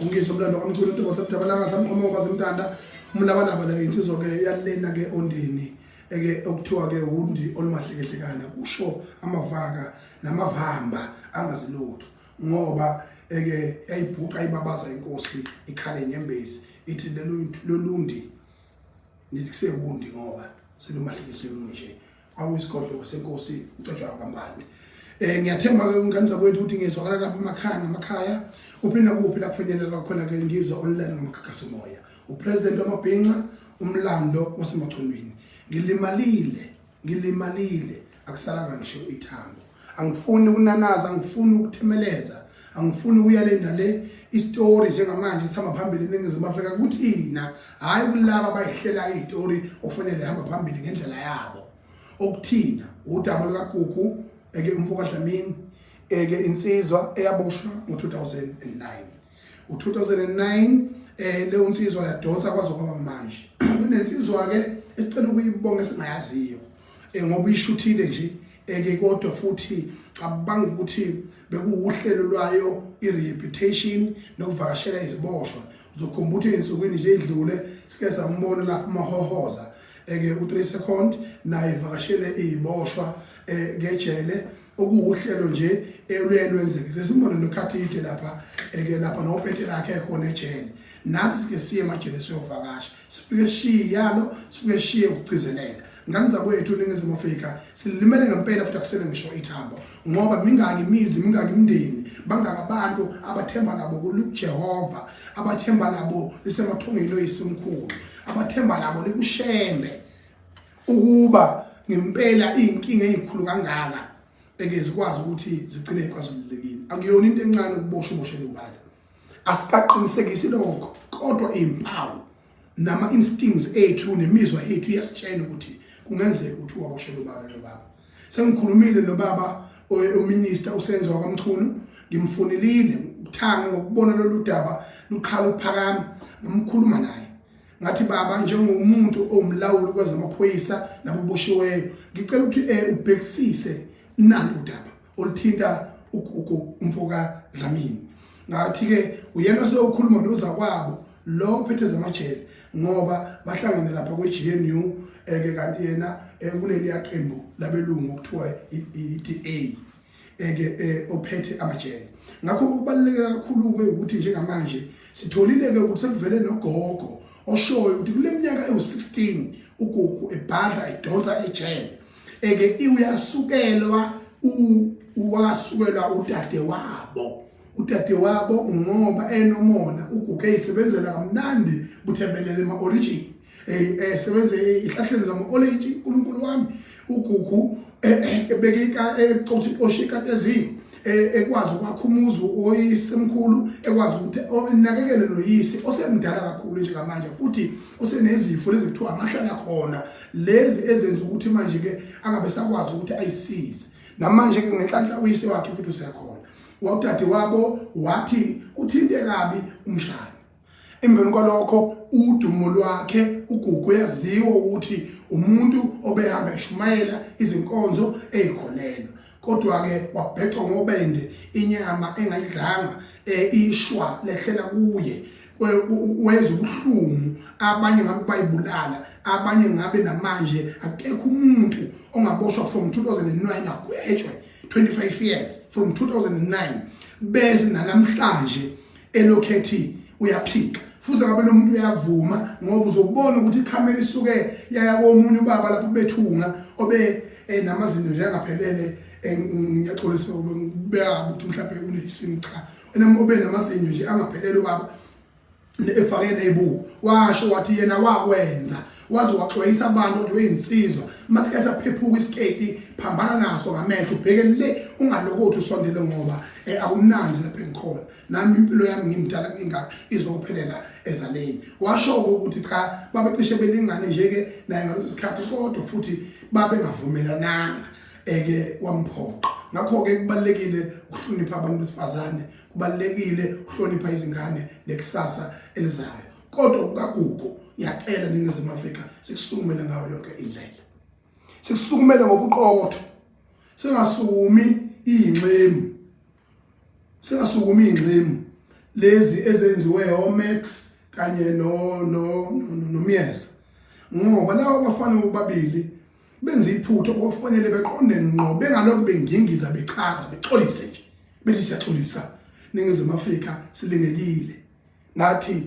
ungisho umlando kaMchunu into baseButabalanga samqoma ngoba semntanda umlabalaba la insizwa ke yalena ke ondeni eke okuthiwa ke undi olumahlekhlekana kusho amavaka namavamba angazilutho ngoba eke yayibhuqa ibabaza inkosi ikhala enyembezi ithi lolundi nithi kusewundi ngoba selumahlekhlekana nje awusigodlo senkosi ucetshwa kaMbande. Ngiyathemba ke ngani kwethu ukuthi ngizwakala lapha emakhaya uphinda kuphi la kufinyelela khona ke ngizwa online ngamakhakhaso moya upresident wamabhinqa umlando wasemachonweni ngilimalile akusalanga ngisho ithambo angifuni ukunanaza angifuni ukuthemeleza angifuni ukuyale nale istory njengamanje sihamba phambili eNingizimu Afrika kuthina hayi kulaba bayihlela istory ofanele hamba phambili ngendlela yabo okuthina udaba lukaGugu eke umfoka Dlamini eke insizwa eyaboshwa ngo2009 u2009 le insizwa yadonsa kwaze kwaba manje kunensizwa ke esicela ukuyibonga singayaziyo ngoba ishuthile nje eke kodwa futhi cabanga ukuthi bekuuhlelo lwayo ireputation nokuvakashela iziboshwa uzokhumbula insukwini nje edlule sike sambona lapha mahohoza eke u3 second naye ivakashele iziboshwa ngejele okuuhlelo nje elwenzeke sesibone nokhathithe lapha eke lapha nophethe lakhe khona ejele nathi sike siye emajele siyovakasha sifike shiyalo sifike shiye ukugcizelela nganza kwethu eNingizimu Afrika silimele ngempela futhi akusele ngisho ithambo ngoba mingaki imizi mingaki imndeni bangaka abantu abathemba nabo kuJehova abathemba nabo lisemathongelo yisimkhulu abathemba nabo likushembe ukuba ngempela inkinga ezikhulu kangaka eke zikwazi ukuthi zigcine ixazululekile akuyona into encane ukuboshwa umoshela ubani asikaqinisekisi lokho kodwa impawu nama instincts ethu nemizwa yethu iyasitshela ukuthi kungenzeka ukuthi waboshela ubani lo baba sengikhulumile no baba uminister uSenzwa kwaMchunu ngimfunelile uthanga ngokubona lolu daba luqhala uphakama ngimkhuluma naye ngathi baba njengomuntu omlawuli kwezamaphoyisa naboboshiweyo ngicela ukuthi ubhekisise nani udaba oluthinta uGugu umfoka Dlamini ngathi ke uyena sokhuluma nozakwabo lo phethe zamajele ngoba bahlangene lapha kweGNU eke kanti yena kuleli yaqembu labelungu okuthiwa iDA eke ophethe amajele ngakho kubaluleke kakhulu ke ukuthi njengamanje sitholile ke ukuthi sekuvele nogogo oshoyo ukuthi kule minyaka ewu16 uGugu ebhadla idonsa ejele eke uyasukelwa uwasukelwa udade wabo ngoba enomona uGugu eyisebenzela kamnandi buthembelele ema-origin sebenze ihlahleni zama-origin uNkulunkulu wami uGugu ebekeka oshikatezini ekwazi ukwakha umuzi oyisemkhulu ekwazi ukuthi onakekele noyise osemdala kakhulu njengamanje futhi osenezifo lezi kuthiwa amahlala khona lezi ezenza ukuthi manje ke angabe sakwazi ukuthi ayisize namanje ke ngenhlanhla uyise wakhe futhi usekhona wawudade wabo wathi uthinte kabi umshana emveni kwalokho udumo lwakhe uGugu yaziwa ukuthi umuntu obehamba eshumayela izinkonzo ezikholelwa kodwa ke wabhecwa ngobende inyama engayidlanga ishwa lehlela kuye weza ubuhlungu abanye ngabe bayibulala abanye ngabe namanje akekho umuntu ongaboshwa from 2009 agwetshwe 25 years from 2009 bese namhlanje elokhethi uyaphika futhi ngabe lo muntu uyavuma ngoba uzobona ukuthi ikhamera isuke yaya komunye ubaba lapho bethunga obe namazinyo nje angaphelele ngiyaxolisa ubeka ukuthi mhlawumbe unesini cha ube namazinyo nje angaphelele ubaba efake nebuku washo wathi yena wakwenza wazi waxwayisa abantu ukuthi weyinsizwa mathi esaphephuka isketi phambana naso ngamehlo ubheke le ungalokothi usondele ngoba akumnandi lapha engikhona nami impilo yami ngimdala ingakho izophelela ezaleni washo ukuthi cha babecishe belingane nje ke naye ngaleso sikhathi kodwa futhi babe ngavumelananga eke wamphoqa ngakho ke kubalekile ukuhlonipha abantu besifazane kubalekile ukuhlonipha izingane lekusasa elizayo kodwa uGugu ngiyacela eNingizimu Afrika sikusukumele ngayo yonke indlela sikusukumele ngobuqotho singasukumi ingxemu lezi ezenziwe oMax kanye nomyeza ngoba lawo bafana bobabili benza iphutho okufanele beqonde ngqo bengalokho bengingiza bechaza bexolise nje bethi siyaxolisa Ningizimu Afrika silingekile nathi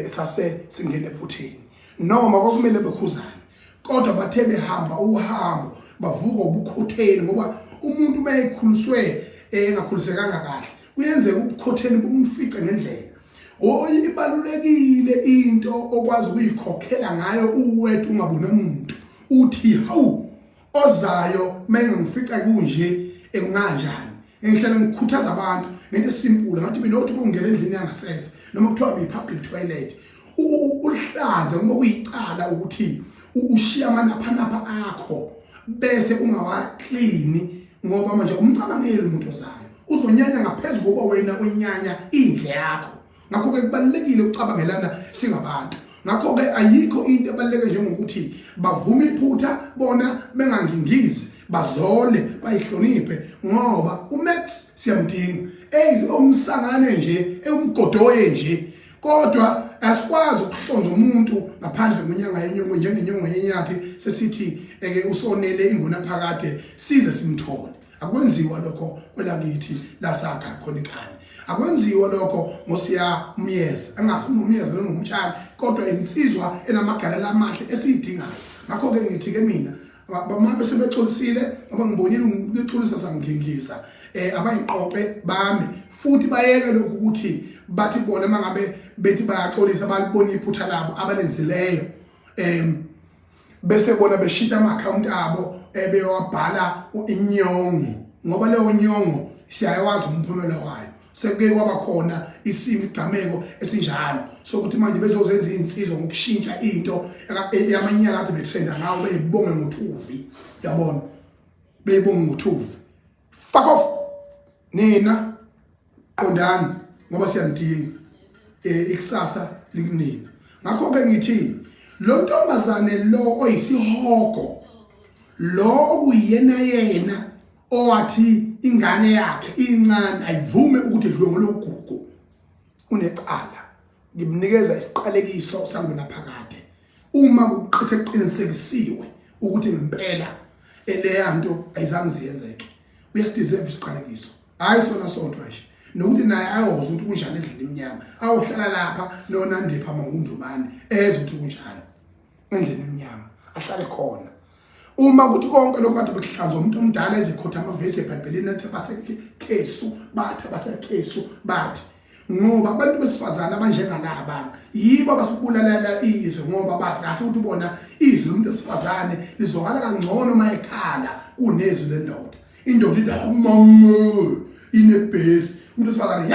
sase singene ephutheni noma kwakumele bekhuzana kodwa bathe behamba uhambo bavuka ubukhotheni ngoba umuntu mayekhuliswe engakhulisekanga kahle kuyenzeka ubukhotheni bumfice ngendlela ibalulekile into okwazi ukuyikhokhela ngayo uwethu ungabona umuntu uthi hawu ozayo mengifica kunje ekunganjani engihlala ngikhuthaza abantu ngento esimple ngathi mina othi ungena endlini yangasese noma kuthiwa i-public toilet ulihlanze ngoba kuyicala ukuthi ushiya amanaphanapha akho bese ungawaclean ngoba manje umcabangeli umuntu ozayo uzonyanya ngaphezulu koba wena uyinyanya indle yakho ngakho ke kubalekile ukucabangelana singabantu ngakho ke ayikho into ebaleke njengokuthi bavume iphutha bona bengangingizi bazole bayihloniphe ngoba uMax siyamdinga umsangane nje umgodoye nje kodwa asikwazi ukuhlonza umuntu ngaphandle kwenyanga yenyongo njengenyongo yenyathi sesithi usonele inguna phakade size simthole akwenziwa lokho kwelakithi lasakha khona ikhaya akwenziwa lokho ngosiya umyeza angazi umyeza nongumtshana kodwa insizwa enamagalelo amahle esiyidingayo ngakho ke ngithi ke mina bamabe sebexolisile abangibonile ukuxolisa sangingiza abayiqoqe bami futhi bayeke lokho ukuthi bathi bona mangabe bethi bayaxolisa balibona iphutha labo abalenzileyo bese bona beshita ama-account abo bewabhala inyongo ngoba leyo nyongo siyayawazi umphumela wayo sekuke kwaba khona isimo igameko esinjalo sokuthi manje bezozenza insizwa ngokushintsha into yamanyala kade bethenda ngawo beyibonge ngothuvi yabona beyibonge ngothuvi fuck off nina qondani ngoba siyamdinga ikusasa likunina ngakho ke ngithi lo ntombazane lo oyisihogo lo okuyena yena owathi ingane yakhe incane ayivume ukuthi idlwe ngologugu unecala ngimnikeza isiqalekiso sangena phakade uma kuqinisekisiwe ukuthi ngempela eleya nto ayizange ziyenzeke uyadeserve isiqalekiso hayi sona sodwa nje nokuthi naye ayozwa ukuthi kunjani endlini eminyama awuhlala lapha noNandipha Mangundumane ezwe ukuthi kunjani endlini eminyama ahlale khona uma kuthi konke lokho kade bekuhlanza umuntu omdala ezikhotha amavesi eBhayibhelini athi basekhesu bathi ngoba abantu besifazana abanjengalaba yibo abasibulalela izwe ngoba bazi kahle ukuthi bona izwi lomuntu wesifazane lizokala kangcono mayekhala kunezwi lendoda indoda idala umama inebhesi umuntu wesifazane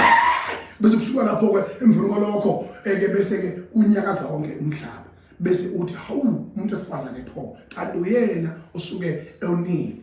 bese kusuka lapho ke emveni kwalokho bese ke unyakaza wonke umhlaba bese uthi hawu umuntu wesifazane pho kanti uyena osuke ewunile